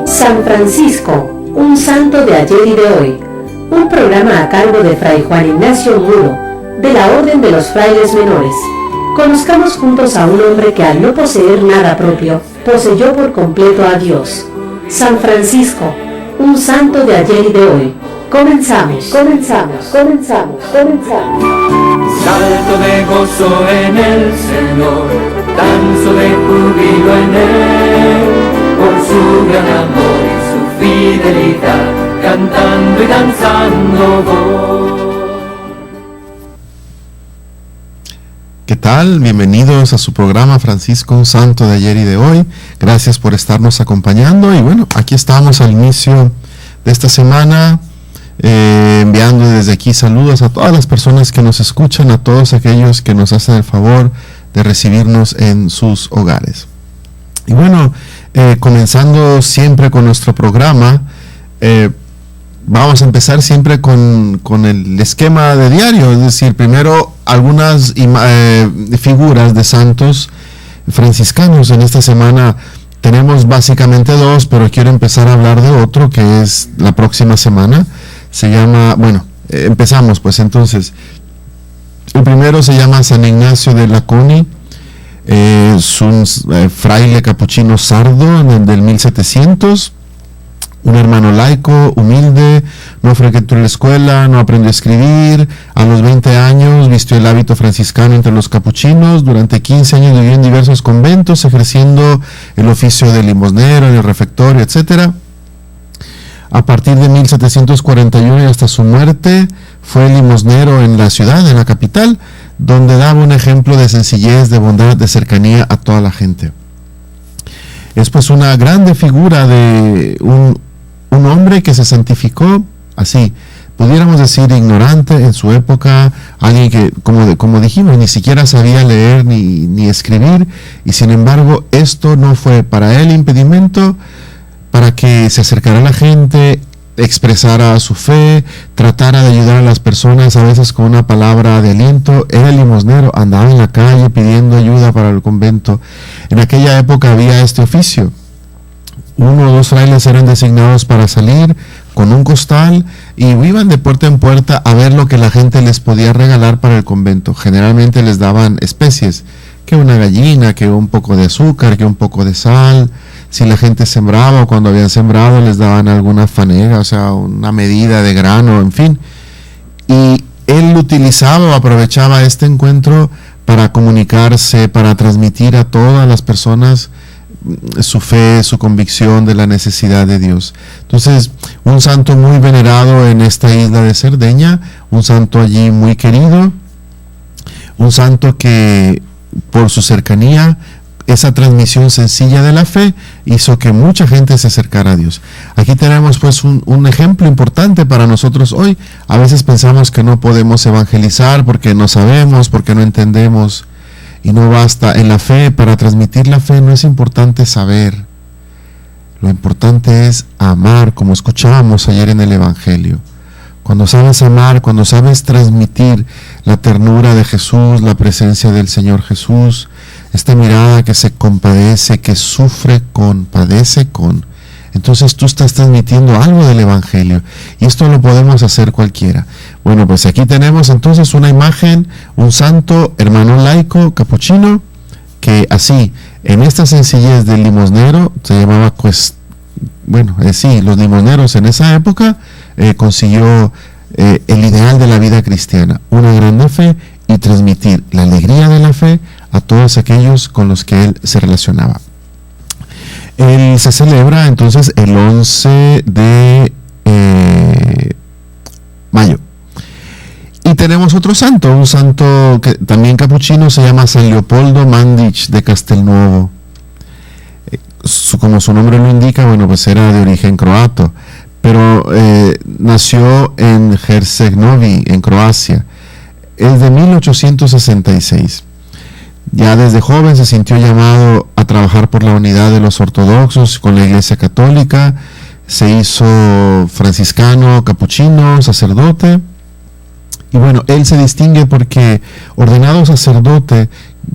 San Francisco, un santo de ayer y de hoy. Un programa a cargo de Fray Juan Ignacio Muro, de la Orden de los Frailes Menores. Conozcamos juntos a un hombre que al no poseer nada propio, poseyó por completo a Dios. San Francisco, un santo de ayer y de hoy. Comenzamos. Salto de gozo en el Señor, danzo de júbilo en Él, por su gran amor y su fidelidad, cantando y danzando voy. ¿Qué tal? Bienvenidos a su programa Francisco, un santo de ayer y de hoy. Gracias por estarnos acompañando. Y bueno, aquí estamos al inicio de esta semana, enviando desde aquí saludos a todas las personas que nos escuchan, a todos aquellos que nos hacen el favor de recibirnos en sus hogares. Y bueno, comenzando siempre con nuestro programa, vamos a empezar siempre con el esquema de diario, es decir, primero algunas figuras de santos franciscanos. En esta semana tenemos básicamente dos, pero quiero empezar a hablar de otro que es la próxima semana. Se llama, empezamos pues entonces. El primero se llama San Ignacio de Laconi. Es un fraile capuchino sardo del 1700. Un hermano laico, humilde, no frecuentó la escuela, no aprendió a escribir. A los 20 años vistió el hábito franciscano entre los capuchinos. Durante 15 años vivió en diversos conventos, ejerciendo el oficio de limosnero en el refectorio, etc. A partir de 1741 y hasta su muerte, fue limosnero en la ciudad, en la capital, donde daba un ejemplo de sencillez, de bondad, de cercanía a toda la gente. Es pues una grande figura de un hombre que se santificó así, pudiéramos decir ignorante en su época, alguien que, como dijimos, ni siquiera sabía leer ni escribir, y sin embargo esto no fue para él impedimento para que se acercara a la gente, expresara su fe, tratara de ayudar a las personas, a veces con una palabra de aliento. Era limosnero, andaba en la calle pidiendo ayuda para el convento. En aquella época había este oficio. 1 o 2 frailes eran designados para salir con un costal y iban de puerta en puerta a ver lo que la gente les podía regalar para el convento. Generalmente les daban especies, que una gallina, que un poco de azúcar, que un poco de sal. Si la gente sembraba o cuando habían sembrado les daban alguna fanega, o sea, una medida de grano, en fin. Y él utilizaba o aprovechaba este encuentro para comunicarse, para transmitir a todas las personas su fe, su convicción de la necesidad de Dios. Entonces, un santo muy venerado en esta isla de Cerdeña, un santo allí muy querido, un santo que por su cercanía, esa transmisión sencilla de la fe hizo que mucha gente se acercara a Dios. Aquí tenemos pues un ejemplo importante para nosotros hoy. A veces pensamos que no podemos evangelizar porque no sabemos, porque no entendemos, y no basta. En la fe, para transmitir la fe no es importante saber. Lo importante es amar, como escuchábamos ayer en el Evangelio. Cuando sabes amar, cuando sabes transmitir la ternura de Jesús, la presencia del Señor Jesús, esta mirada que se compadece, que sufre con, padece con, entonces tú estás transmitiendo algo del Evangelio, y esto lo podemos hacer cualquiera. Bueno, pues aquí tenemos entonces una imagen, un santo hermano laico capuchino, que así, en esta sencillez del limosnero, se llamaba los limosneros en esa época, consiguió el ideal de la vida cristiana, una grande fe y transmitir la alegría de la fe a todos aquellos con los que él se relacionaba. Él se celebra entonces el 11 de mayo. Y tenemos otro santo, un santo que también capuchino, se llama San Leopoldo Mandić de Castelnuovo. Como su nombre lo indica, pues era de origen croato, pero nació en Herceg-Novi, en Croacia. Es de 1866. Ya desde joven se sintió llamado a trabajar por la unidad de los ortodoxos con la Iglesia Católica. Se hizo franciscano, capuchino, sacerdote. Y él se distingue porque, ordenado sacerdote,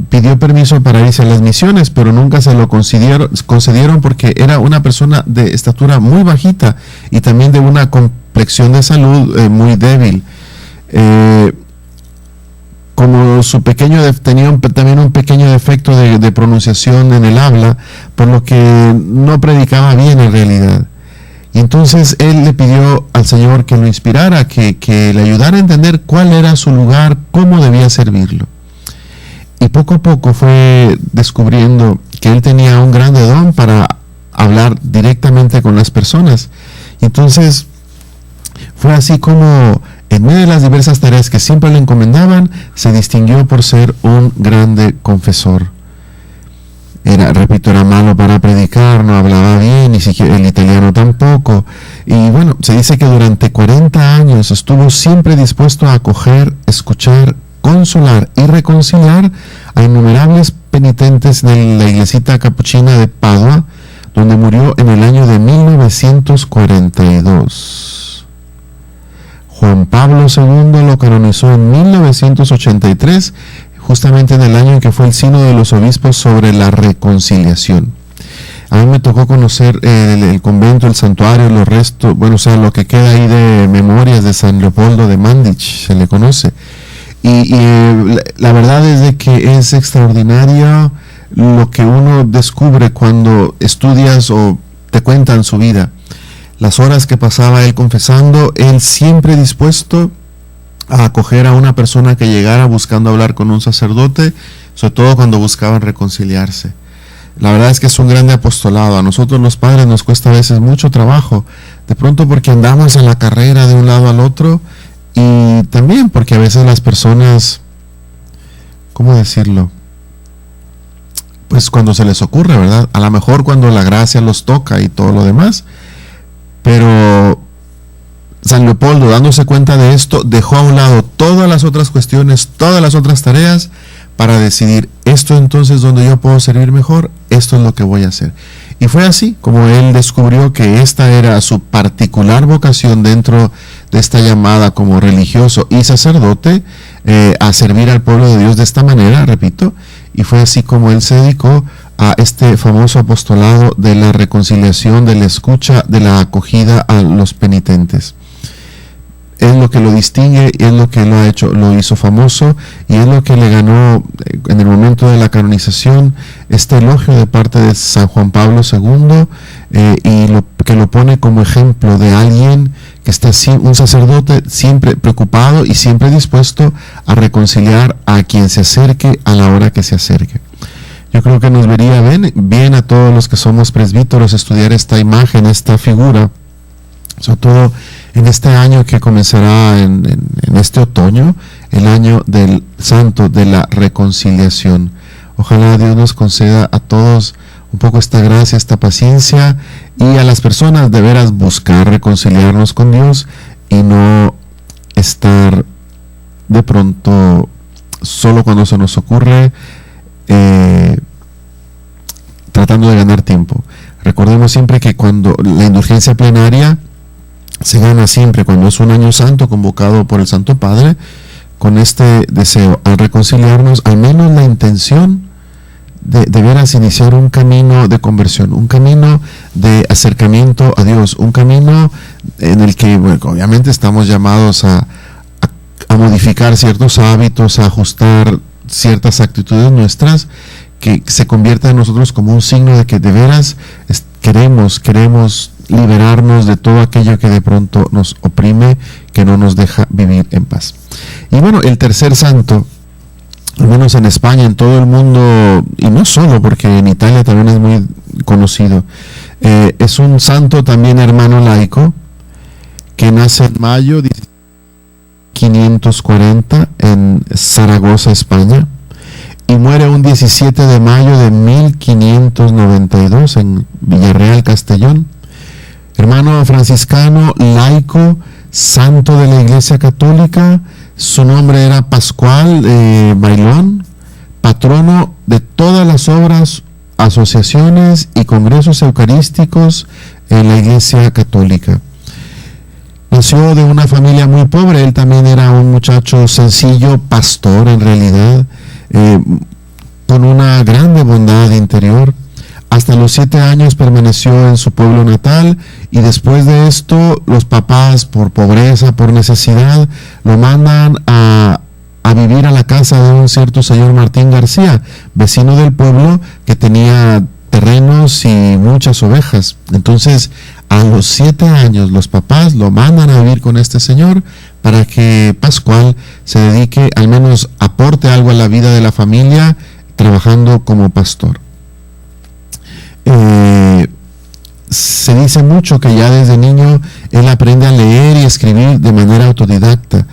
pidió permiso para irse a las misiones, pero nunca se lo concedieron porque era una persona de estatura muy bajita y también de una complexión de salud muy débil. Como su tenía también un pequeño defecto de pronunciación en el habla, por lo que no predicaba bien en realidad. Y entonces él le pidió al Señor que lo inspirara, que le ayudara a entender cuál era su lugar, cómo debía servirlo. Y poco a poco fue descubriendo que él tenía un gran don para hablar directamente con las personas. Y entonces fue así como, en medio de las diversas tareas que siempre le encomendaban, se distinguió por ser un grande confesor. Era malo para predicar, no hablaba bien, ni siquiera el italiano tampoco. Y bueno, se dice que durante 40 años estuvo siempre dispuesto a acoger, escuchar, consolar y reconciliar a innumerables penitentes de la iglesita capuchina de Padua, donde murió en el año de 1942. Juan Pablo II lo canonizó en 1983, justamente en el año en que fue el sínodo de los obispos sobre la reconciliación. A mí me tocó conocer el convento, el santuario, los restos, lo que queda ahí de memorias de San Leopoldo de Mandić, se le conoce. Y la verdad es de que es extraordinario lo que uno descubre cuando estudias o te cuentan su vida. Las horas que pasaba él confesando, él siempre dispuesto a acoger a una persona que llegara buscando hablar con un sacerdote, sobre todo cuando buscaban reconciliarse. La verdad es que es un grande apostolado. A nosotros los padres nos cuesta a veces mucho trabajo, de pronto porque andamos en la carrera de un lado al otro, y también porque a veces las personas, ¿cómo decirlo? Pues cuando se les ocurre, ¿verdad? A lo mejor cuando la gracia los toca y todo lo demás, pero San Leopoldo, dándose cuenta de esto, dejó a un lado todas las otras cuestiones, todas las otras tareas, para decidir, esto entonces donde yo puedo servir mejor, esto es lo que voy a hacer. Y fue así como él descubrió que esta era su particular vocación dentro de esta llamada como religioso y sacerdote, a servir al pueblo de Dios de esta manera, repito, y fue así como él se dedicó a este famoso apostolado de la reconciliación, de la escucha, de la acogida a los penitentes. Es lo que lo distingue, es lo que lo hizo famoso, y es lo que le ganó en el momento de la canonización este elogio de parte de San Juan Pablo II, y que lo pone como ejemplo de alguien que está un sacerdote siempre preocupado y siempre dispuesto a reconciliar a quien se acerque a la hora que se acerque. Yo creo que nos vería bien a todos los que somos presbíteros estudiar esta imagen, esta figura, sobre todo en este año que comenzará en este otoño, el año del santo de la reconciliación. Ojalá Dios nos conceda a todos un poco esta gracia, esta paciencia, y a las personas de veras buscar reconciliarnos con Dios y no estar de pronto solo cuando se nos ocurre tratando de ganar tiempo. Recordemos siempre que cuando la indulgencia plenaria se gana siempre cuando es un año santo convocado por el Santo Padre, con este deseo, al reconciliarnos, al menos la intención de veras iniciar un camino de conversión, un camino de acercamiento a Dios, un camino en el que, obviamente estamos llamados a modificar ciertos hábitos, a ajustar ciertas actitudes nuestras, que se convierta en nosotros como un signo de que de veras queremos liberarnos de todo aquello que de pronto nos oprime, que no nos deja vivir en paz. Y bueno, el tercer santo, al menos en España, en todo el mundo, y no solo, porque en Italia también es muy conocido, es un santo también hermano laico, que nace en mayo de 540 en Zaragoza, España, y muere un 17 de mayo de 1592 en Villarreal, Castellón. Hermano franciscano, laico, santo de la Iglesia Católica. Su nombre era Pascual Bailón, patrono de todas las obras, asociaciones y congresos eucarísticos en la Iglesia Católica. Nació de una familia muy pobre, él también era un muchacho sencillo, pastor en realidad, con una grande bondad interior. Hasta los 7 años permaneció en su pueblo natal, y después de esto los papás, por pobreza, por necesidad, lo mandan a vivir a la casa de un cierto señor Martín García, vecino del pueblo, que tenía terrenos y muchas ovejas. Entonces, a los 7 años los papás lo mandan a vivir con este señor para que Pascual se dedique, al menos aporte algo a la vida de la familia, trabajando como pastor. Se dice mucho que ya desde niño él aprende a leer y escribir de manera autodidacta.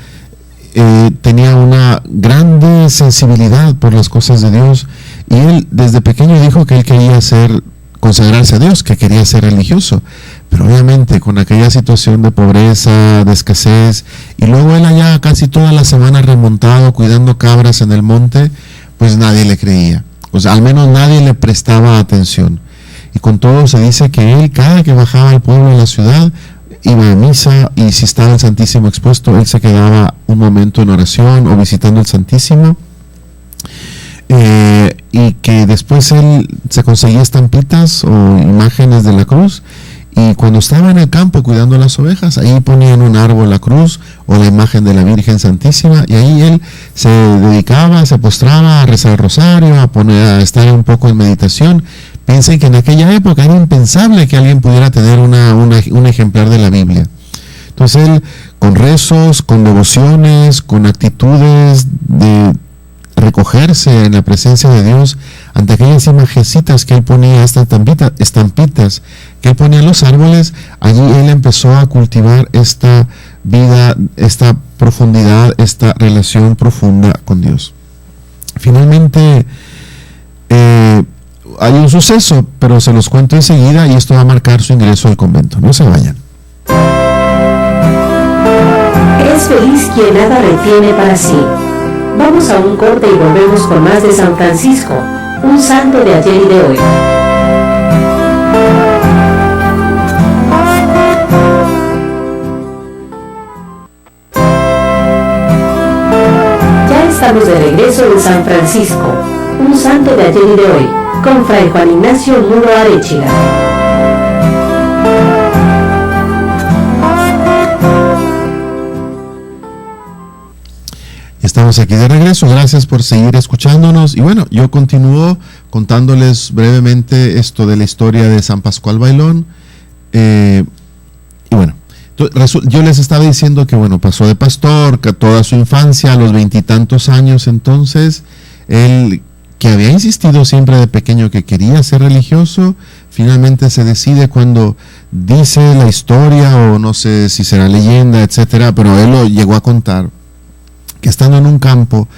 Tenía una grande sensibilidad por las cosas de Dios, y él desde pequeño dijo que él quería consagrarse a Dios, que quería ser religioso, pero obviamente con aquella situación de pobreza, de escasez, y luego él allá casi toda la semana remontado cuidando cabras en el monte, pues nadie le creía, pues al menos nadie le prestaba atención. Y con todo se dice que él, cada que bajaba al pueblo, a la ciudad, iba a misa, y si estaba el Santísimo expuesto, él se quedaba un momento en oración o visitando el Santísimo, y que después él se conseguía estampitas o imágenes de la cruz, y cuando estaba en el campo cuidando las ovejas, ahí ponía en un árbol la cruz o la imagen de la Virgen Santísima, y ahí él se dedicaba, se postraba a rezar el rosario, a estar un poco en meditación. Piensen que en aquella época era impensable que alguien pudiera tener un ejemplar de la Biblia. Entonces él, con rezos, con devociones, con actitudes de recogerse en la presencia de Dios, ante aquellas imagencitas que él ponía, estas estampitas que él ponía en los árboles, allí él empezó a cultivar esta vida, esta profundidad, esta relación profunda con Dios. Finalmente, hay un suceso, pero se los cuento enseguida, y esto va a marcar su ingreso al convento. No se vayan. Es feliz quien nada retiene para sí. Vamos a un corte y volvemos con más de San Francisco, un santo de ayer y de hoy. Ya estamos de regreso en San Francisco, un santo de ayer y de hoy, con Fray Juan Ignacio Muro Arechiga. Estamos aquí de regreso, gracias por seguir escuchándonos. Y bueno, yo continúo contándoles brevemente esto de la historia de San Pascual Bailón. Y bueno, yo les estaba diciendo que bueno, pasó de pastor, que toda su infancia, a los 20 y tantos años, entonces, él, que había insistido siempre de pequeño que quería ser religioso, finalmente se decide cuando dice la historia, o no sé si será leyenda, etcétera, pero él lo llegó a contar, que estando en un campo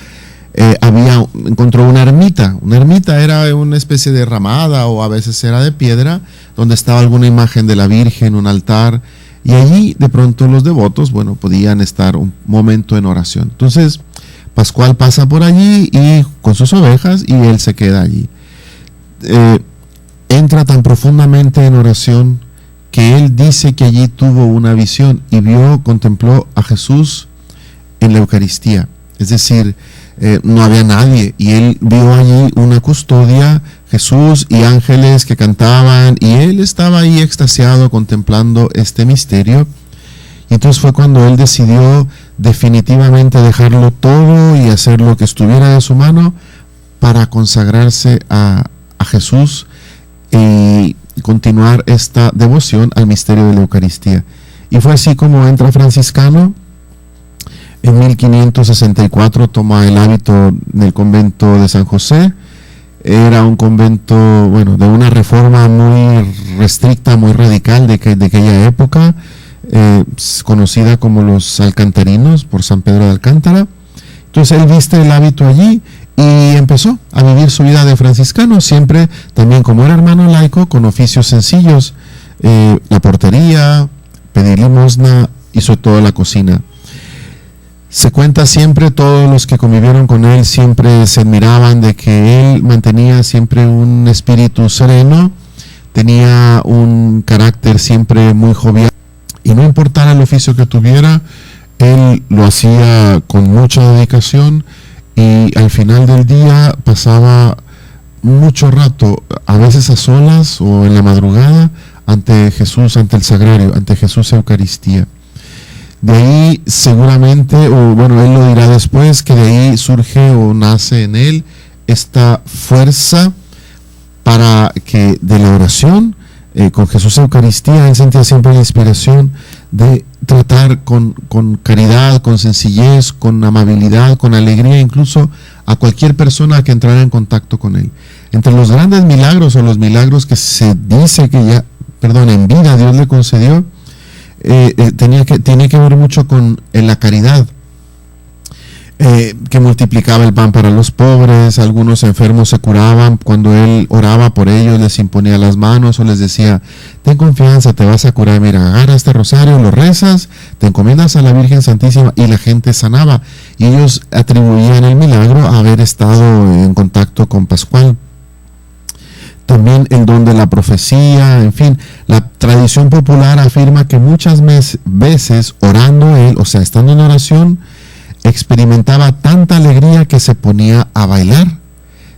encontró una ermita. Una ermita era una especie de ramada, o a veces era de piedra, donde estaba alguna imagen de la Virgen, un altar, y allí de pronto los devotos, bueno, podían estar un momento en oración. Entonces Pascual pasa por allí y con sus ovejas, y él se queda allí. Entra tan profundamente en oración que él dice que allí tuvo una visión y contempló a Jesús en la Eucaristía. Es decir, no había nadie, y él vio allí una custodia, Jesús y ángeles que cantaban, y él estaba ahí extasiado contemplando este misterio. Y entonces fue cuando él decidió definitivamente dejarlo todo y hacer lo que estuviera de su mano para consagrarse a Jesús y continuar esta devoción al misterio de la Eucaristía. Y fue así como entra franciscano. En 1564 toma el hábito del convento de San José. Era un convento, bueno, de una reforma muy restricta, muy radical de aquella época, conocida como los alcantarinos, por San Pedro de Alcántara. Entonces él viste el hábito allí y empezó a vivir su vida de franciscano, siempre también como era hermano laico, con oficios sencillos, la portería, pedir limosna y sobre todo la cocina. Se cuenta siempre, todos los que convivieron con él siempre se admiraban de que él mantenía siempre un espíritu sereno, tenía un carácter siempre muy jovial, y no importara el oficio que tuviera, él lo hacía con mucha dedicación, y al final del día pasaba mucho rato, a veces a solas o en la madrugada, ante Jesús, ante el sagrario, ante Jesús Eucaristía. De ahí seguramente, o bueno, él lo dirá después, que de ahí surge o nace en él esta fuerza para que de la oración, con Jesús Eucaristía, él sentía siempre la inspiración de tratar con caridad, con sencillez, con amabilidad, con alegría, incluso a cualquier persona que entrara en contacto con él. Entre los grandes milagros o los milagros que se dice que ya, en vida Dios le concedió, tiene que ver mucho con la caridad, que multiplicaba el pan para los pobres, algunos enfermos se curaban cuando él oraba por ellos, les imponía las manos o les decía: ten confianza, te vas a curar, mira, agarra este rosario, lo rezas, te encomiendas a la Virgen Santísima, y la gente sanaba, y ellos atribuían el milagro a haber estado en contacto con Pascual. También el don de la profecía, en fin, la tradición popular afirma que muchas veces orando él, o sea, estando en oración, experimentaba tanta alegría que se ponía a bailar,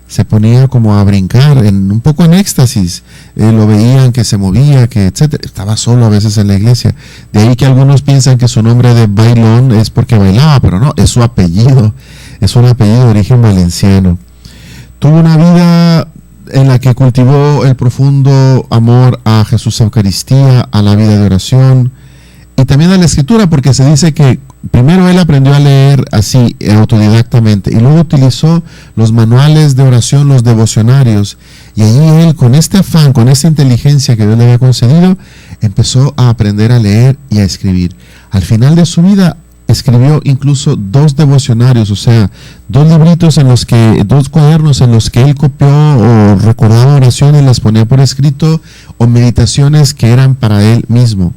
se ponía como a brincar, un poco en éxtasis. Lo veían que se movía, que etcétera. Estaba solo a veces en la iglesia. De ahí que algunos piensan que su nombre de bailón es porque bailaba, pero no, es su apellido, es un apellido de origen valenciano. Tuvo una vida en la que cultivó el profundo amor a Jesús Eucaristía, a la vida de oración y también a la escritura, porque se dice que primero él aprendió a leer así autodidactamente y luego utilizó los manuales de oración, los devocionarios, y allí él, con este afán, con esta inteligencia que Dios le había concedido, empezó a aprender a leer y a escribir. Al final de su vida escribió incluso 2 devocionarios, o sea, 2 libritos dos cuadernos en los que él copió o recordaba oraciones, las ponía por escrito, o meditaciones que eran para él mismo.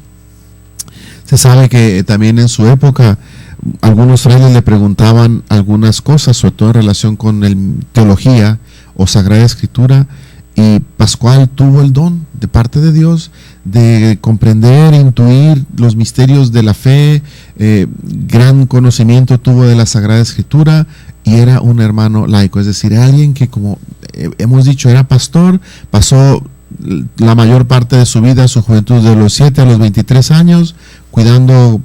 Se sabe que también en su época algunos frailes le preguntaban algunas cosas, sobre todo en relación con teología o Sagrada Escritura, y Pascual tuvo el don de parte de Dios de comprender, intuir los misterios de la fe, gran conocimiento tuvo de la Sagrada Escritura, y era un hermano laico, es decir, alguien que, como hemos dicho, era pastor, pasó la mayor parte de su vida, su juventud, de los 7 a los 23 años, cuidando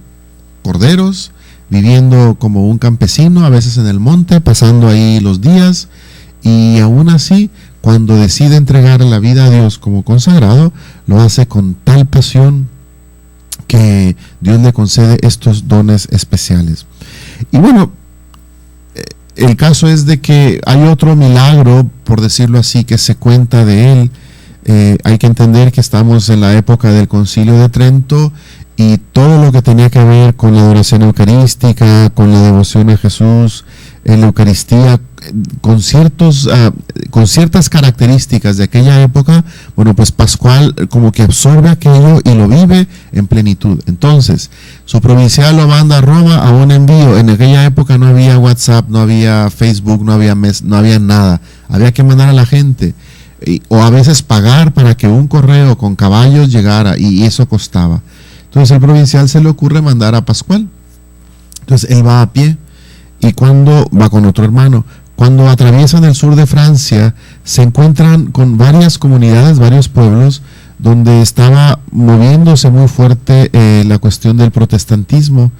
corderos, viviendo como un campesino, a veces en el monte, pasando ahí los días, y aún así, cuando decide entregar la vida a Dios como consagrado, lo hace con tal pasión que Dios le concede estos dones especiales. Y bueno, el caso es de que hay otro milagro, por decirlo así, que se cuenta de él. Hay que entender que estamos en la época del Concilio de Trento, y todo lo que tenía que ver con la adoración eucarística, con la devoción a Jesús en la Eucaristía, con ciertas características de aquella época, bueno, pues Pascual como que absorbe aquello y lo vive en plenitud. Entonces, su provincial lo manda a Roma a un envío. En aquella época no había WhatsApp, no había Facebook, no había nada. Había que mandar a la gente, o a veces pagar para que un correo con caballos llegara, y eso costaba. Entonces el provincial se le ocurre mandar a Pascual. Entonces él va a pie, y cuando va con otro hermano, cuando atraviesan el sur de Francia, se encuentran con varias comunidades, varios pueblos, donde estaba moviéndose muy fuerte la cuestión del protestantismo.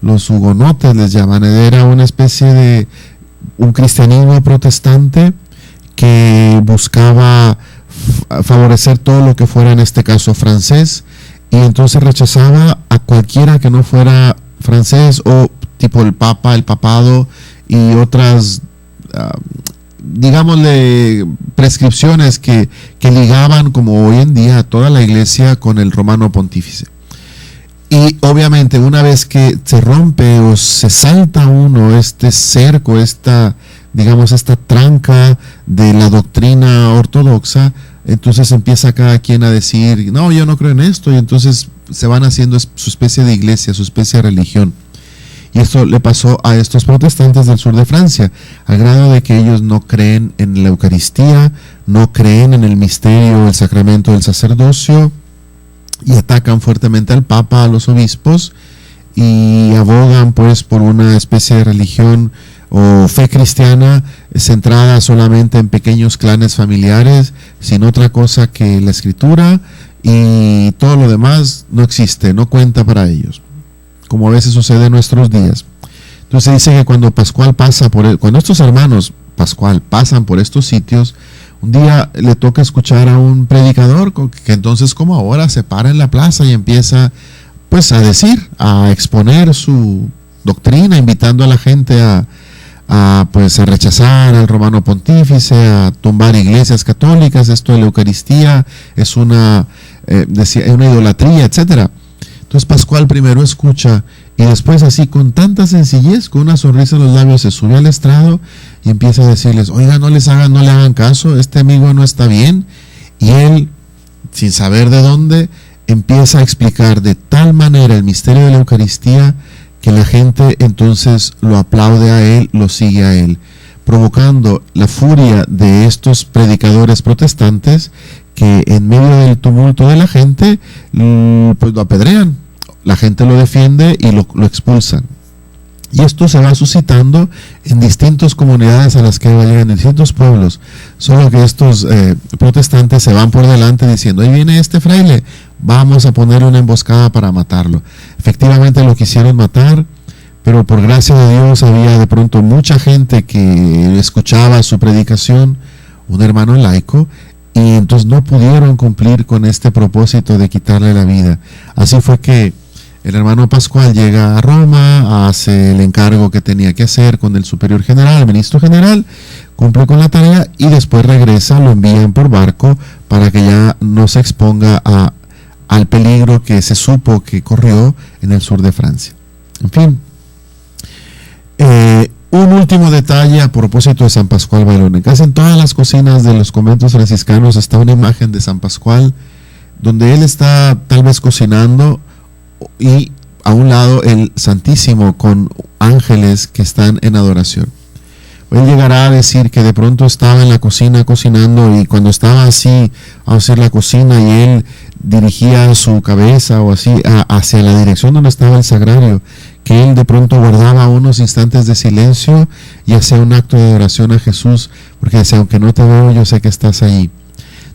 Los hugonotes les llaman, era una especie de un cristianismo protestante que buscaba favorecer todo lo que fuera, en este caso, francés, y entonces rechazaba a cualquiera que no fuera francés, o tipo el Papa, el papado y otras, digámosle, prescripciones que ligaban, como hoy en día, a toda la iglesia con el romano pontífice. Y obviamente, una vez que se rompe o se salta uno este cerco, esta tranca de la doctrina ortodoxa, entonces empieza cada quien a decir: no, yo no creo en esto, y entonces se van haciendo su especie de iglesia, su especie de religión. Y esto le pasó a estos protestantes del sur de Francia, al grado de que ellos no creen en la Eucaristía, no creen en el misterio, el sacramento del sacerdocio, y atacan fuertemente al Papa, a los obispos, y abogan pues por una especie de religión o fe cristiana centrada solamente en pequeños clanes familiares, sin otra cosa que la escritura, y todo lo demás no existe, no cuenta para ellos, como a veces sucede en nuestros días. Entonces dice que cuando Pascual pasa cuando estos hermanos Pascual pasan por estos sitios, un día le toca escuchar a un predicador que entonces, como ahora, se para en la plaza y empieza pues a exponer su doctrina, invitando a la gente a rechazar al romano pontífice, a tumbar iglesias católicas. Esto de la Eucaristía es una idolatría, etcétera. Entonces Pascual primero escucha y después, así con tanta sencillez, con una sonrisa en los labios, se sube al estrado y empieza a decirles: oiga, no le hagan caso, este amigo no está bien. Y él, sin saber de dónde, empieza a explicar de tal manera el misterio de la Eucaristía que la gente entonces lo aplaude a él, lo sigue a él, provocando la furia de estos predicadores protestantes, que en medio del tumulto de la gente pues lo apedrean. La gente lo defiende y lo expulsan. Y esto se va suscitando en distintas comunidades a las que llegan, en distintos pueblos. Solo que estos protestantes se van por delante diciendo: ahí viene este fraile, vamos a ponerle una emboscada para matarlo. Efectivamente lo quisieron matar, pero por gracia de Dios había de pronto mucha gente que escuchaba su predicación, un hermano laico, y entonces no pudieron cumplir con este propósito de quitarle la vida. Así fue que el hermano Pascual llega a Roma, hace el encargo que tenía que hacer con el superior general, el ministro general, cumple con la tarea y después regresa, lo envían por barco para que ya no se exponga al peligro que se supo que corrió en el sur de Francia. En fin, un último detalle a propósito de San Pascual Bailón. Casi en todas las cocinas de los conventos franciscanos está una imagen de San Pascual, donde él está tal vez cocinando, y a un lado el Santísimo con ángeles que están en adoración. Él llegará a decir que de pronto estaba en la cocina cocinando, y cuando estaba así a hacer la cocina y él dirigía su cabeza o así hacia la dirección donde estaba el sagrario, que él de pronto guardaba unos instantes de silencio y hacía un acto de adoración a Jesús, porque decía: aunque no te veo, yo sé que estás ahí.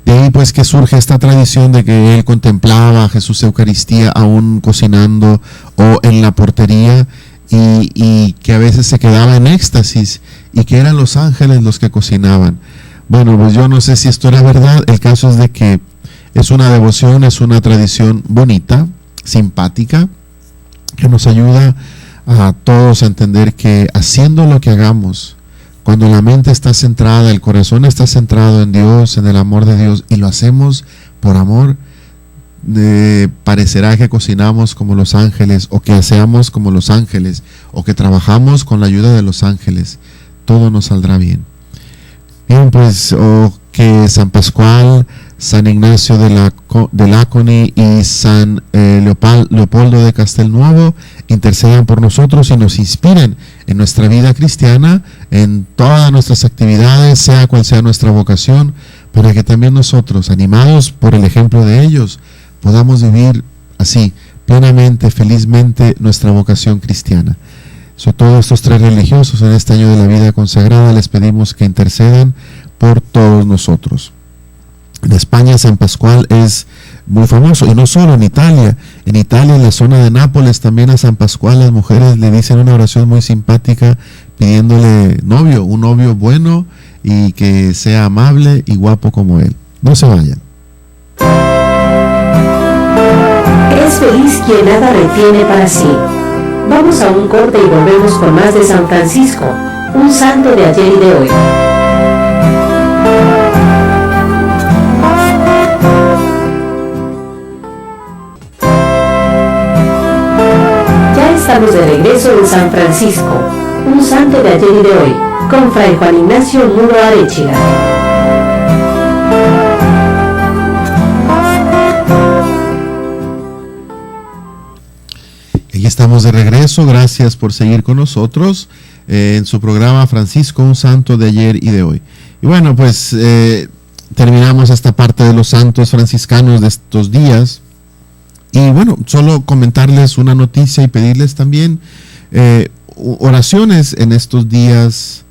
De ahí pues que surge esta tradición de que él contemplaba a Jesús Eucaristía aún cocinando o en la portería, y que a veces se quedaba en éxtasis y que eran los ángeles los que cocinaban. Bueno, pues yo no sé si esto era verdad. El caso es de que es una devoción, es una tradición bonita, simpática, que nos ayuda a todos a entender que haciendo lo que hagamos, cuando la mente está centrada, el corazón está centrado en Dios, en el amor de Dios, y lo hacemos por amor, parecerá que cocinamos como los ángeles, o que aseamos como los ángeles, o que trabajamos con la ayuda de los ángeles. Todo nos saldrá bien. Bien, pues que San Pascual, San Ignacio de Laconi y San Leopoldo de Castelnuovo intercedan por nosotros y nos inspiren en nuestra vida cristiana, en todas nuestras actividades, sea cual sea nuestra vocación, para que también nosotros, animados por el ejemplo de ellos, podamos vivir así, plenamente, felizmente, nuestra vocación cristiana. Sobre todo estos tres religiosos en este año de la vida consagrada, les pedimos que intercedan por todos nosotros. En España San Pascual es muy famoso, y no solo en Italia. En la zona de Nápoles, también a San Pascual las mujeres le dicen una oración muy simpática pidiéndole novio, un novio bueno y que sea amable y guapo como él. No se vayan. Es feliz quien nada retiene para sí. Vamos a un corte y volvemos con más de San Francisco, un santo de ayer y de hoy. Estamos de regreso en San Francisco, un santo de ayer y de hoy, con Fray Juan Ignacio Muro Arechiga. Aquí estamos de regreso, gracias por seguir con nosotros en su programa Francisco, un santo de ayer y de hoy. Y bueno, pues terminamos esta parte de los santos franciscanos de estos días. Y bueno, solo comentarles una noticia y pedirles también oraciones en estos días.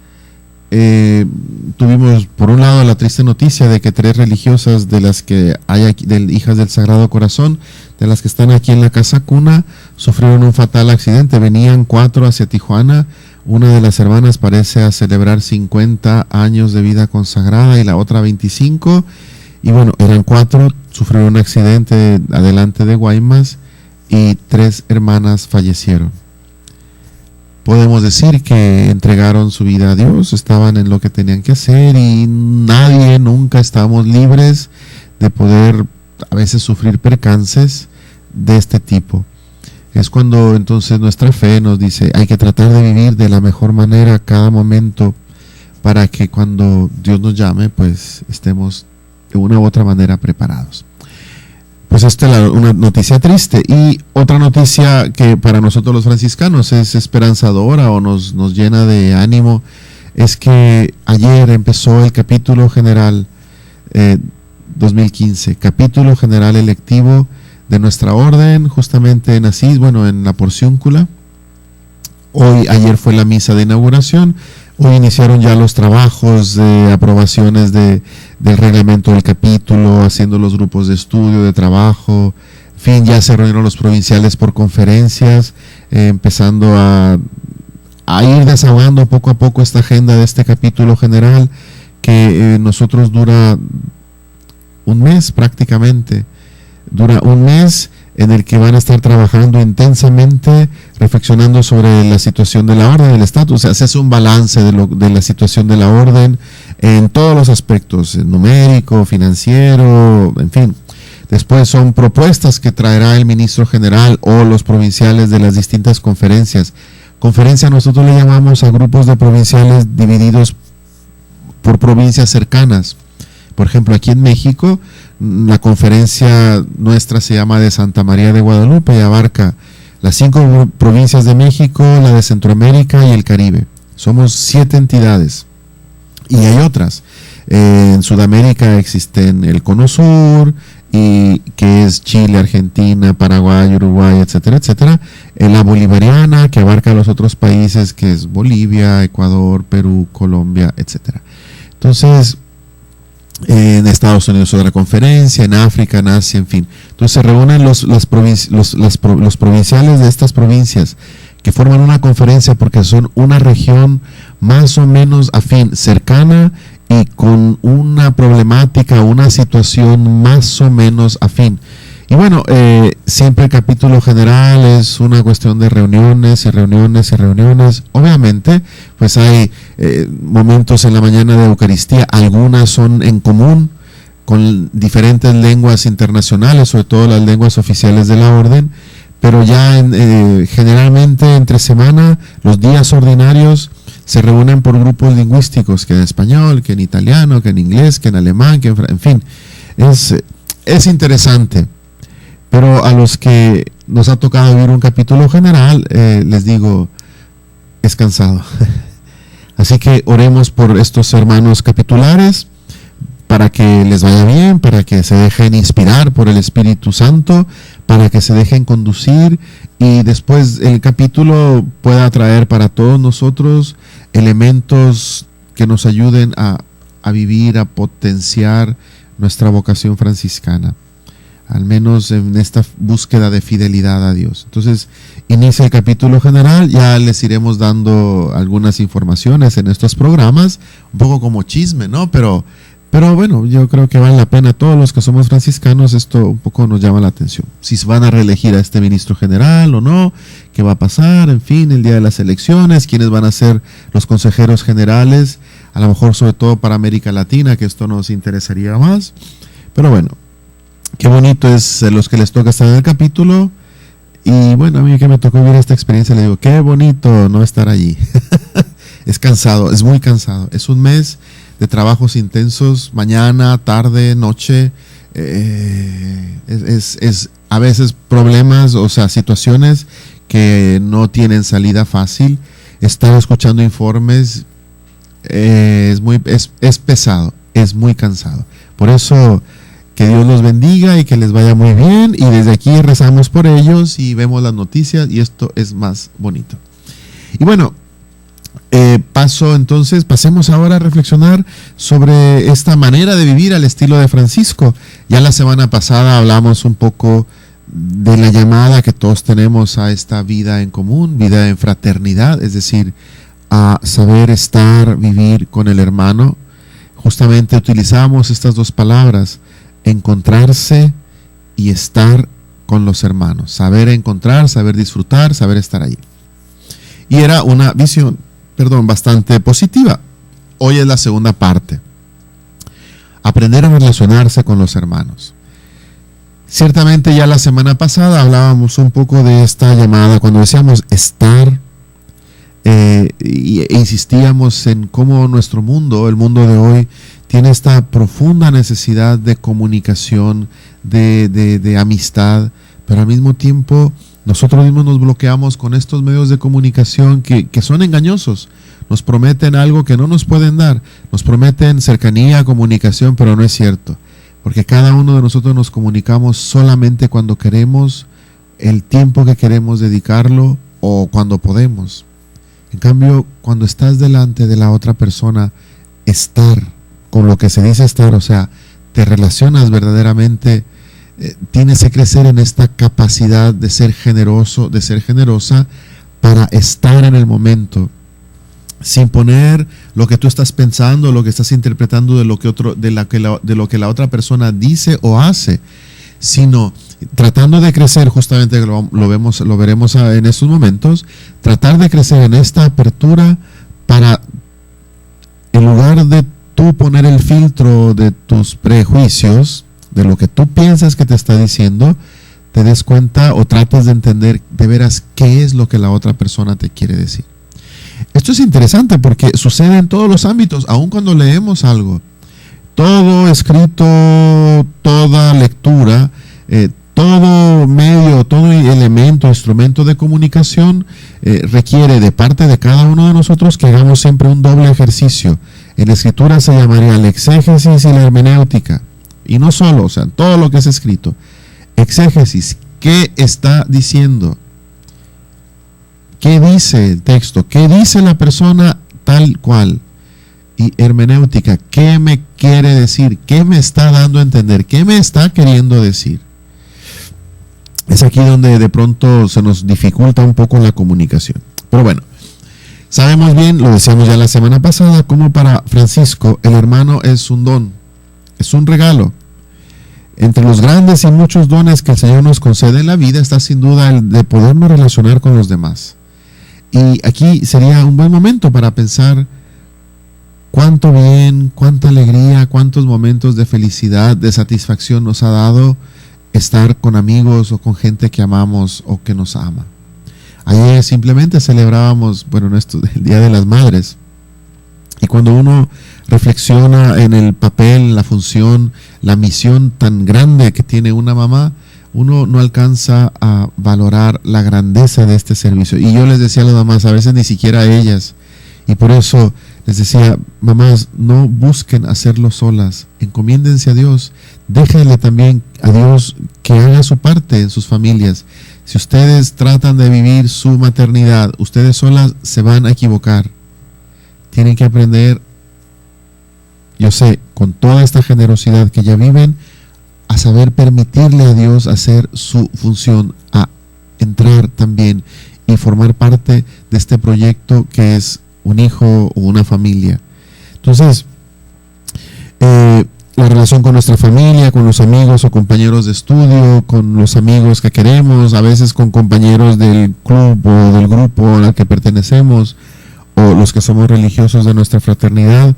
Tuvimos por un lado la triste noticia de que 3 religiosas de las que hay aquí, hijas del Sagrado Corazón, de las que están aquí en la casa cuna, sufrieron un fatal accidente. Venían 4 hacia Tijuana. Una de las hermanas parece a celebrar 50 años de vida consagrada y la otra 25. Y bueno, eran 4, sufrieron un accidente adelante de Guaymas y 3 hermanas fallecieron. Podemos decir que entregaron su vida a Dios, estaban en lo que tenían que hacer y nunca estamos libres de poder a veces sufrir percances de este tipo. Es cuando entonces nuestra fe nos dice, hay que tratar de vivir de la mejor manera cada momento para que cuando Dios nos llame, pues estemos de una u otra manera preparados. Pues esta es una noticia triste. Y otra noticia que para nosotros los franciscanos es esperanzadora o nos llena de ánimo, es que ayer empezó el capítulo general 2015, capítulo general electivo de nuestra orden, justamente en Asís, en la Porciúncula. Ayer fue la misa de inauguración. Hoy iniciaron ya los trabajos de aprobaciones del reglamento del capítulo, haciendo los grupos de estudio, de trabajo. En fin, ya se reunieron los provinciales por conferencias, empezando a ir desahogando poco a poco esta agenda de este capítulo general, que nosotros dura un mes prácticamente. Dura un mes en el que van a estar trabajando intensamente, reflexionando sobre la situación de la orden, del estatus. O sea, se hace un balance de la situación de la orden en todos los aspectos, numérico, financiero, en fin. Después son propuestas que traerá el ministro general o los provinciales de las distintas conferencias. Conferencia nosotros le llamamos a grupos de provinciales divididos por provincias cercanas. Por ejemplo, aquí en México, la conferencia nuestra se llama de Santa María de Guadalupe y abarca las 5 provincias de México, la de Centroamérica y el Caribe. Somos 7 entidades. Y hay otras. En Sudamérica existen el Cono Sur, y que es Chile, Argentina, Paraguay, Uruguay, etcétera, etcétera. La bolivariana, que abarca los otros países, que es Bolivia, Ecuador, Perú, Colombia, etcétera. Entonces, en Estados Unidos otra conferencia, en África, en Asia, en fin. Entonces se reúnen los provinciales de estas provincias que forman una conferencia porque son una región más o menos afín, cercana y con una problemática, una situación más o menos afín. Y bueno, siempre el capítulo general es una cuestión de reuniones y reuniones y reuniones. Obviamente, pues hay momentos en la mañana de Eucaristía, algunas son en común con diferentes lenguas internacionales, sobre todo las lenguas oficiales de la orden, pero ya generalmente entre semana, los días ordinarios se reúnen por grupos lingüísticos, que en español, que en italiano, que en inglés, que en alemán, que en fin. Es interesante. Pero a los que nos ha tocado vivir un capítulo general, les digo, es cansado. Así que oremos por estos hermanos capitulares, para que les vaya bien, para que se dejen inspirar por el Espíritu Santo, para que se dejen conducir y después el capítulo pueda traer para todos nosotros elementos que nos ayuden a vivir, a potenciar nuestra vocación franciscana, al menos en esta búsqueda de fidelidad a Dios. Entonces, inicia el capítulo general, ya les iremos dando algunas informaciones en estos programas, un poco como chisme, ¿no? Pero bueno, yo creo que vale la pena. Todos los que somos franciscanos, esto un poco nos llama la atención. Si van a reelegir a este ministro general o no, qué va a pasar, en fin, el día de las elecciones, quiénes van a ser los consejeros generales, a lo mejor sobre todo para América Latina, que esto nos interesaría más. Pero bueno, qué bonito es los que les toca estar en el capítulo. Y bueno, a mí que me tocó vivir esta experiencia, le digo, qué bonito no estar allí. Es cansado, es muy cansado. Es un mes de trabajos intensos, mañana, tarde, noche. Es a veces problemas, o sea, situaciones que no tienen salida fácil. Estar escuchando informes es pesado, es muy cansado. Por eso, que Dios los bendiga y que les vaya muy bien, y desde aquí rezamos por ellos y vemos las noticias y esto es más bonito. Y bueno, pasemos ahora a reflexionar sobre esta manera de vivir al estilo de Francisco. Ya la semana pasada hablamos un poco de la llamada que todos tenemos a esta vida en común, vida en fraternidad, es decir, a saber estar, vivir con el hermano. Justamente utilizamos estas dos palabras, encontrarse y estar con los hermanos, saber encontrar, saber disfrutar, saber estar allí. Y era una visión, bastante positiva. Hoy es la segunda parte, aprender a relacionarse con los hermanos. Ciertamente ya la semana pasada hablábamos un poco de esta llamada cuando decíamos estar, e insistíamos en cómo nuestro mundo, el mundo de hoy, tiene esta profunda necesidad de comunicación, de amistad, pero al mismo tiempo nosotros mismos nos bloqueamos con estos medios de comunicación que son engañosos. Nos prometen algo que no nos pueden dar, nos prometen cercanía, comunicación, pero no es cierto, porque cada uno de nosotros nos comunicamos solamente cuando queremos, el tiempo que queremos dedicarlo o cuando podemos. En cambio, cuando estás delante de la otra persona, estar, con lo que se dice estar, o sea, te relacionas verdaderamente, tienes que crecer en esta capacidad de ser generoso, de ser generosa, para estar en el momento, sin poner lo que tú estás pensando, lo que estás interpretando de lo que la otra persona dice o hace, sino tratando de crecer, justamente lo veremos en estos momentos, tratar de crecer en esta apertura para, en lugar de tú poner el filtro de tus prejuicios, de lo que tú piensas que te está diciendo, te des cuenta o trates de entender de veras qué es lo que la otra persona te quiere decir. Esto es interesante porque sucede en todos los ámbitos, aun cuando leemos algo. Todo escrito, toda lectura, todo medio, todo elemento, instrumento de comunicación requiere de parte de cada uno de nosotros que hagamos siempre un doble ejercicio. En la escritura se llamaría la exégesis y la hermenéutica. Y no solo, o sea, todo lo que es escrito. Exégesis, ¿qué está diciendo? ¿Qué dice el texto? ¿Qué dice la persona tal cual? Y hermenéutica, ¿qué me quiere decir? ¿Qué me está dando a entender? ¿Qué me está queriendo decir? Es aquí donde de pronto se nos dificulta un poco la comunicación. Pero bueno, sabemos bien, lo decíamos ya la semana pasada, cómo para Francisco el hermano es un don, es un regalo. Entre los grandes y muchos dones que el Señor nos concede en la vida está sin duda el de podernos relacionar con los demás. Y aquí sería un buen momento para pensar cuánto bien, cuánta alegría, cuántos momentos de felicidad, de satisfacción nos ha dado estar con amigos o con gente que amamos o que nos ama. Ayer simplemente celebrábamos, el Día de las Madres. Y cuando uno reflexiona en el papel, la función, la misión tan grande que tiene una mamá, uno no alcanza a valorar la grandeza de este servicio. Y yo les decía a las mamás, a veces ni siquiera a ellas, y por eso les decía, mamás, no busquen hacerlo solas, encomiéndense a Dios, déjenle también a Dios que haga su parte en sus familias. Si ustedes tratan de vivir su maternidad, ustedes solas se van a equivocar. Tienen que aprender, yo sé, con toda esta generosidad que ya viven, a saber permitirle a Dios hacer su función, a entrar también y formar parte de este proyecto que es un hijo o una familia. Entonces, la relación con nuestra familia, con los amigos o compañeros de estudio, con los amigos que queremos, a veces con compañeros del club o del grupo al que pertenecemos, o los que somos religiosos de nuestra fraternidad,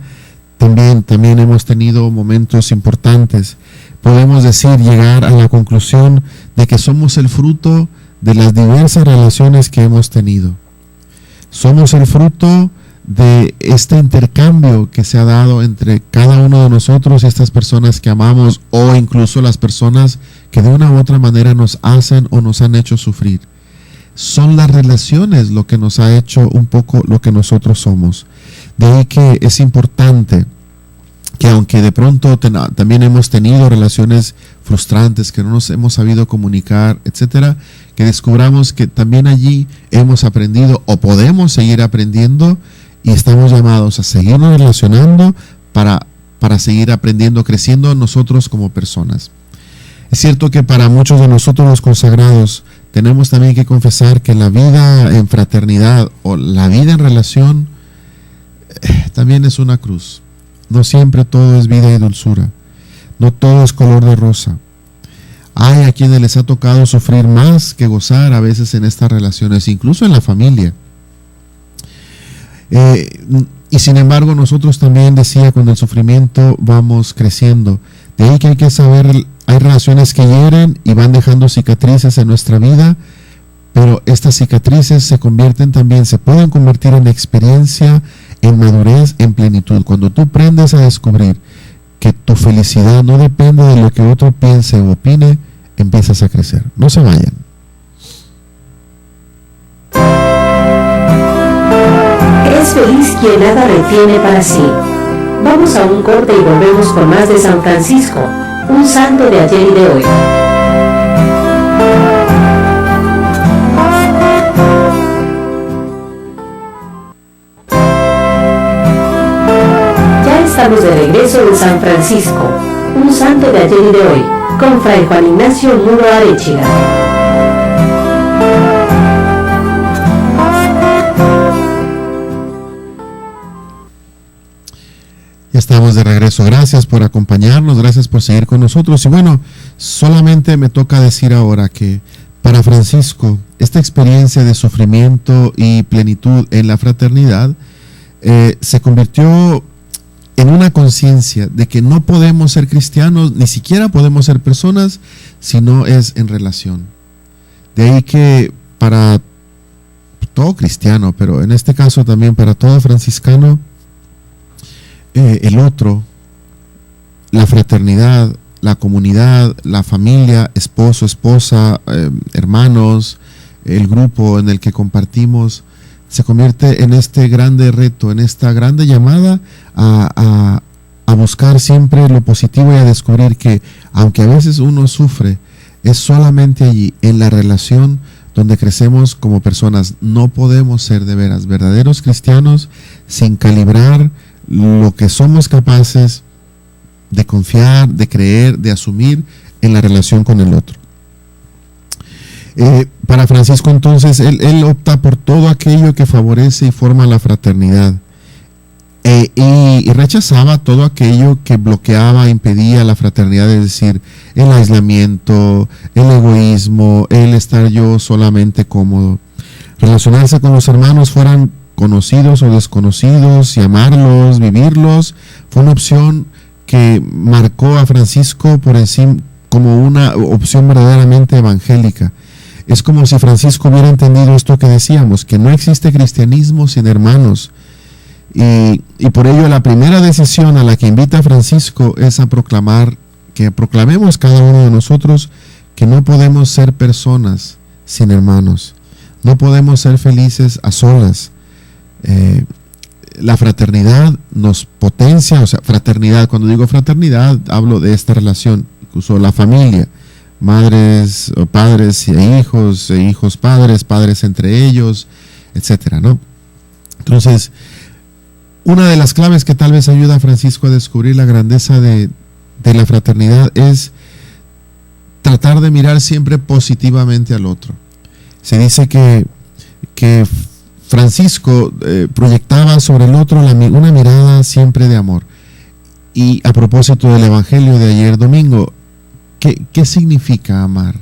también hemos tenido momentos importantes. Podemos llegar a la conclusión de que somos el fruto de las diversas relaciones que hemos tenido. Somos el fruto de este intercambio que se ha dado entre cada uno de nosotros y estas personas que amamos, o incluso las personas que de una u otra manera nos hacen o nos han hecho sufrir. Son las relaciones lo que nos ha hecho un poco lo que nosotros somos. De ahí que es importante que aunque de pronto también hemos tenido relaciones frustrantes, que no nos hemos sabido comunicar, etcétera, que descubramos que también allí hemos aprendido o podemos seguir aprendiendo y estamos llamados a seguirnos relacionando para seguir aprendiendo, creciendo nosotros como personas. Es cierto que para muchos de nosotros los consagrados tenemos también que confesar que la vida en fraternidad o la vida en relación también es una cruz. No siempre todo es vida y dulzura. No todo es color de rosa. Hay a quienes les ha tocado sufrir más que gozar a veces en estas relaciones, incluso en la familia. Y sin embargo nosotros también, decía, con el sufrimiento vamos creciendo. De ahí que hay que saber, hay relaciones que hieren y van dejando cicatrices en nuestra vida, pero estas cicatrices se pueden convertir en experiencia, en madurez, en plenitud. Cuando tú aprendes a descubrir que tu felicidad no depende de lo que otro piense o opine, empiezas a crecer. No se vayan. Es feliz quien nada retiene para sí. Vamos a un corte y volvemos con más de San Francisco, un santo de ayer y de hoy. Ya estamos de regreso en San Francisco, un santo de ayer y de hoy, con Fray Juan Ignacio Muro Arechiga. Estamos de regreso. Gracias por acompañarnos, gracias por seguir con nosotros. Y bueno, solamente me toca decir ahora que para Francisco esta experiencia de sufrimiento y plenitud en la fraternidad se convirtió en una conciencia de que no podemos ser cristianos, ni siquiera podemos ser personas, si no es en relación. De ahí que para todo cristiano, pero en este caso también para todo franciscano, el otro, la fraternidad, la comunidad, la familia, esposo, esposa, hermanos, el grupo en el que compartimos, se convierte en este grande reto, en esta grande llamada a buscar siempre lo positivo y a descubrir que aunque a veces uno sufre, es solamente allí, en la relación, donde crecemos como personas. No podemos ser de veras verdaderos cristianos sin calibrar lo que somos capaces de confiar, de creer, de asumir en la relación con el otro. Para Francisco entonces, él opta por todo aquello que favorece y forma la fraternidad, y rechazaba todo aquello que bloqueaba, impedía la fraternidad, es decir, el aislamiento, el egoísmo, el estar yo solamente cómodo. Relacionarse con los hermanos, fueran conocidos o desconocidos, y amarlos, vivirlos, fue una opción que marcó a Francisco por encima como una opción verdaderamente evangélica. Es como si Francisco hubiera entendido esto que decíamos, que no existe cristianismo sin hermanos, y por ello la primera decisión a la que invita a Francisco es a proclamar, que proclamemos cada uno de nosotros que no podemos ser personas sin hermanos, no podemos ser felices a solas. La fraternidad nos potencia, o sea, fraternidad, cuando digo fraternidad, hablo de esta relación, incluso la familia, madres o padres e hijos padres, padres entre ellos, etcétera, ¿no? Entonces, una de las claves que tal vez ayuda a Francisco a descubrir la grandeza de la fraternidad es tratar de mirar siempre positivamente al otro. Se dice que Francisco proyectaba sobre el otro una mirada siempre de amor. Y a propósito del Evangelio de ayer domingo, ¿qué significa amar?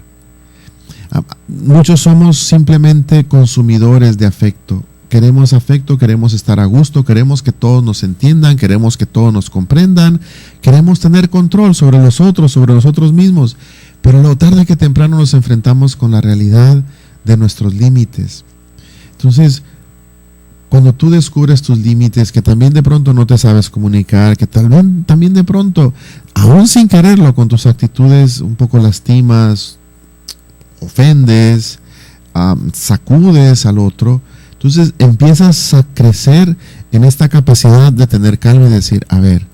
Muchos somos simplemente consumidores de afecto. Queremos afecto, queremos estar a gusto, queremos que todos nos entiendan, queremos que todos nos comprendan, queremos tener control sobre los otros, sobre nosotros mismos. Pero tarde que temprano nos enfrentamos con la realidad de nuestros límites. Entonces, cuando tú descubres tus límites, que también de pronto no te sabes comunicar, que también de pronto, aún sin quererlo, con tus actitudes un poco lastimas, ofendes, sacudes al otro, entonces empiezas a crecer en esta capacidad de tener calma y decir, a ver,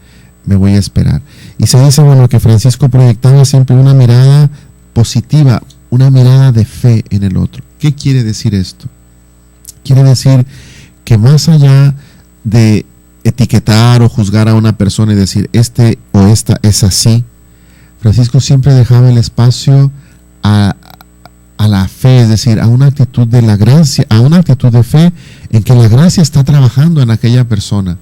me voy a esperar. Y se dice, bueno, que Francisco proyectaba siempre una mirada positiva, una mirada de fe en el otro. ¿Qué quiere decir esto? Quiere decir que más allá de etiquetar o juzgar a una persona y decir este o esta es así, Francisco siempre dejaba el espacio a la fe, es decir, a una actitud de la gracia, a una actitud de fe en que la gracia está trabajando en aquella persona.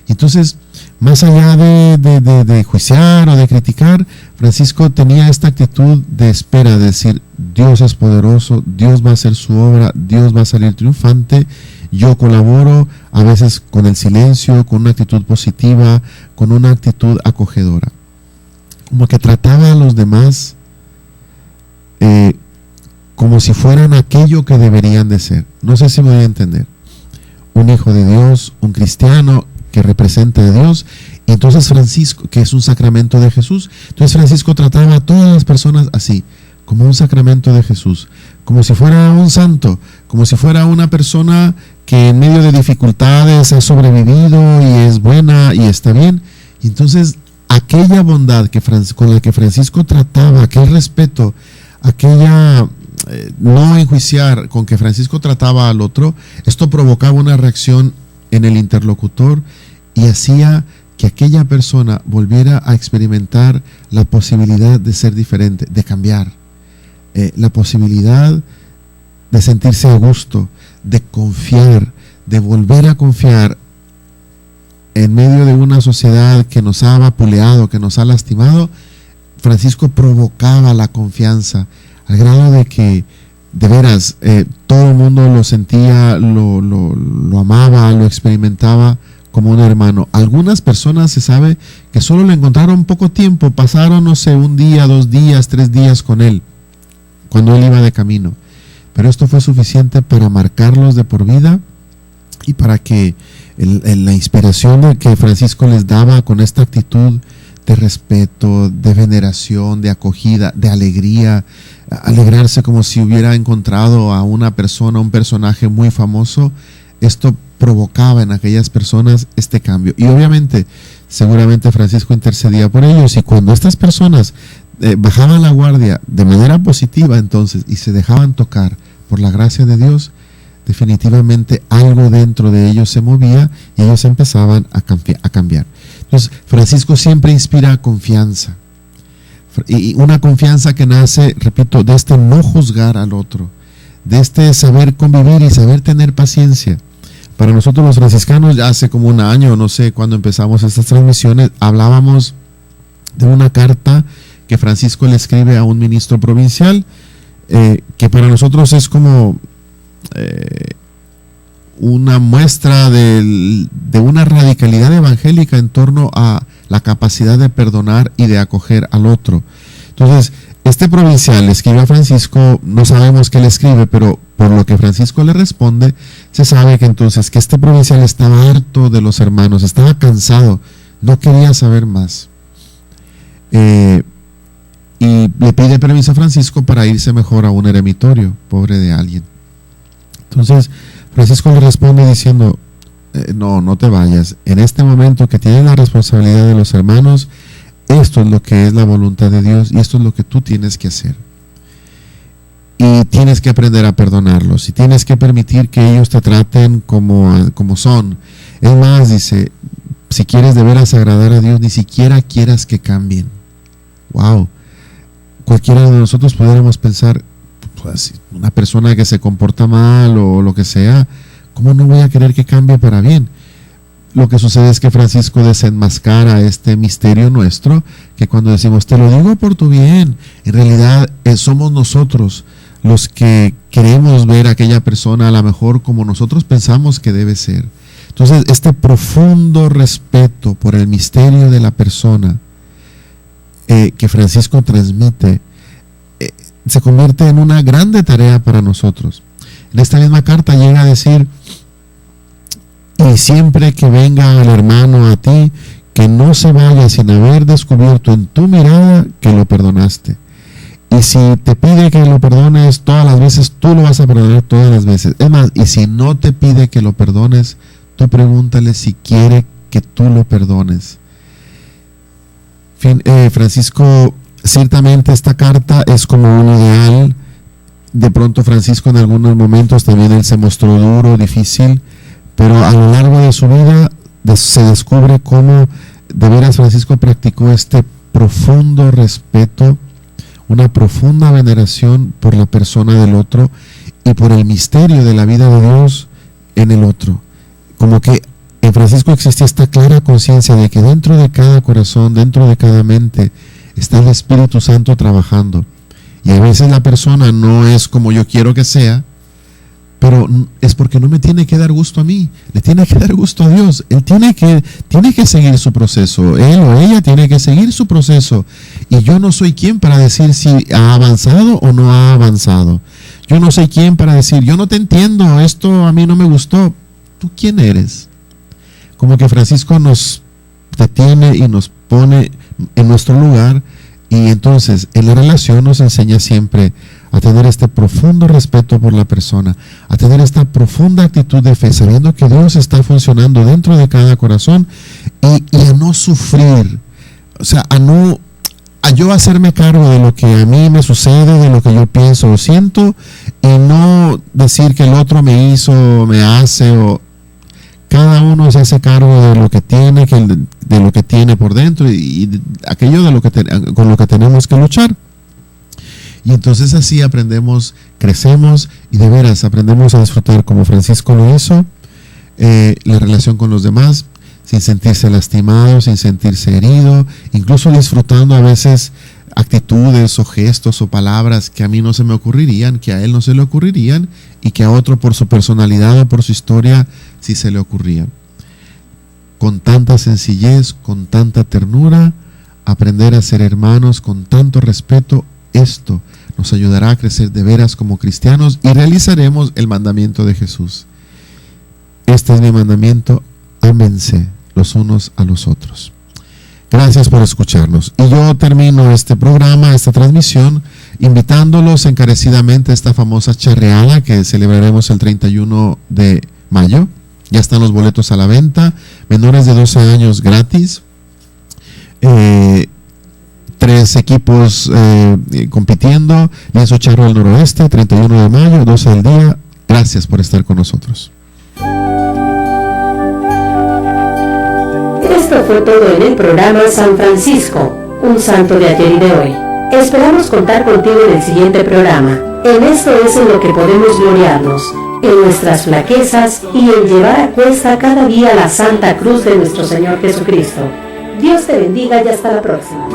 Entonces, más allá de juiciar o de criticar, Francisco tenía esta actitud de espera, de decir, Dios es poderoso, Dios va a hacer su obra, Dios va a salir triunfante, yo colaboro, a veces con el silencio, con una actitud positiva, con una actitud acogedora. Como que trataba a los demás como si fueran aquello que deberían de ser. No sé si me voy a entender. Un hijo de Dios, un cristiano que representa a Dios, y entonces Francisco, que es un sacramento de Jesús, entonces Francisco trataba a todas las personas así, como un sacramento de Jesús, como si fuera un santo, como si fuera una persona que en medio de dificultades ha sobrevivido y es buena y está bien. Y entonces aquella bondad con la que Francisco trataba, aquel respeto, aquella no enjuiciar con que Francisco trataba al otro, esto provocaba una reacción en el interlocutor y hacía que aquella persona volviera a experimentar la posibilidad de ser diferente, de cambiar, la posibilidad de sentirse a gusto, de confiar, de volver a confiar en medio de una sociedad que nos ha vapuleado, que nos ha lastimado. Francisco provocaba la confianza al grado de que de veras todo el mundo lo sentía, lo amaba, lo experimentaba como un hermano. Algunas personas se sabe que solo le encontraron poco tiempo, pasaron, no sé, 1 día, 2 días, 3 días con él, cuando él iba de camino. Pero esto fue suficiente para marcarlos de por vida y para que la inspiración que Francisco les daba con esta actitud de respeto, de veneración, de acogida, de alegría, alegrarse como si hubiera encontrado a una persona, un personaje muy famoso, esto provocaba en aquellas personas este cambio. Y obviamente, seguramente Francisco intercedía por ellos, y cuando estas personas bajaban la guardia de manera positiva entonces y se dejaban tocar por la gracia de Dios, definitivamente algo dentro de ellos se movía y ellos empezaban a cambiar. Entonces, Francisco siempre inspira confianza. Y una confianza que nace, repito, de este no juzgar al otro, de este saber convivir y saber tener paciencia. Para nosotros los franciscanos, ya hace como 1 año, no sé cuándo empezamos estas transmisiones, hablábamos de una carta que Francisco le escribe a un ministro provincial, que para nosotros es como una muestra de una radicalidad evangélica en torno a la capacidad de perdonar y de acoger al otro. Entonces, este provincial le escribe a Francisco, no sabemos qué le escribe, pero por lo que Francisco le responde, se sabe que entonces que este provincial estaba harto de los hermanos, estaba cansado, no quería saber más. Y le pide permiso a Francisco para irse mejor a un eremitorio, pobre de alguien. Entonces, Francisco le responde diciendo, no te vayas. En este momento que tienes la responsabilidad de los hermanos, esto es lo que es la voluntad de Dios y esto es lo que tú tienes que hacer. Y tienes que aprender a perdonarlos y tienes que permitir que ellos te traten como son. Es más, dice, si quieres de veras agradar a Dios, ni siquiera quieras que cambien. Wow. Cualquiera de nosotros pudiéramos pensar, pues, una persona que se comporta mal o lo que sea, ¿cómo no voy a querer que cambie para bien? Lo que sucede es que Francisco desenmascara este misterio nuestro, que cuando decimos te lo digo por tu bien, en realidad somos nosotros los que queremos ver a aquella persona a lo mejor como nosotros pensamos que debe ser. Entonces, este profundo respeto por el misterio de la persona que Francisco transmite se convierte en una grande tarea para nosotros. En esta misma carta llega a decir, y siempre que venga el hermano a ti, que no se vaya sin haber descubierto en tu mirada que lo perdonaste. Y si te pide que lo perdones todas las veces, tú lo vas a perdonar todas las veces. Es más, y si no te pide que lo perdones, tú pregúntale si quiere que tú lo perdones. Francisco, ciertamente esta carta es como un ideal. De pronto Francisco en algunos momentos también él se mostró duro, difícil, pero a lo largo de su vida se descubre cómo de veras Francisco practicó este profundo respeto, una profunda veneración por la persona del otro y por el misterio de la vida de Dios en el otro. Como que en Francisco existía esta clara conciencia de que dentro de cada corazón, dentro de cada mente, está el Espíritu Santo trabajando. Y a veces la persona no es como yo quiero que sea, pero es porque no me tiene que dar gusto a mí, le tiene que dar gusto a Dios. Él tiene que seguir su proceso, él o ella tiene que seguir su proceso. Y yo no soy quien para decir si ha avanzado o no ha avanzado. Yo no soy quien para decir, yo no te entiendo, esto a mí no me gustó. ¿Tú quién eres? Como que Francisco nos detiene y nos pone en nuestro lugar. Y entonces en la relación nos enseña siempre a tener este profundo respeto por la persona, a tener esta profunda actitud de fe, sabiendo que Dios está funcionando dentro de cada corazón y a no sufrir, o sea, a yo hacerme cargo de lo que a mí me sucede, de lo que yo pienso o siento, y no decir que el otro me hizo, me hace, o cada uno se hace cargo de lo que tiene, de lo que tiene por dentro y aquello con lo que tenemos que luchar. Y entonces así aprendemos, crecemos y de veras aprendemos a disfrutar como Francisco lo hizo, la relación con los demás, sin sentirse lastimado, sin sentirse herido, incluso disfrutando a veces actitudes o gestos o palabras que a mí no se me ocurrirían, que a él no se le ocurrirían y que a otro por su personalidad o por su historia sí se le ocurrían. Con tanta sencillez, con tanta ternura, aprender a ser hermanos con tanto respeto, esto nos ayudará a crecer de veras como cristianos y realizaremos el mandamiento de Jesús. Este es mi mandamiento, ámense los unos a los otros. Gracias por escucharnos. Y yo termino este programa, esta transmisión, invitándolos encarecidamente a esta famosa charreada que celebraremos el 31 de mayo. Ya están los boletos a la venta, menores de 12 años gratis. 3 equipos compitiendo, Lienzo Charro del Noroeste, 31 de mayo, 12 del día. Gracias por estar con nosotros. Esto fue todo en el programa San Francisco, un santo de ayer y de hoy. Esperamos contar contigo en el siguiente programa. En esto es en lo que podemos gloriarnos, en nuestras flaquezas y en llevar a cuesta cada día la santa cruz de nuestro Señor Jesucristo. Dios te bendiga y hasta la próxima.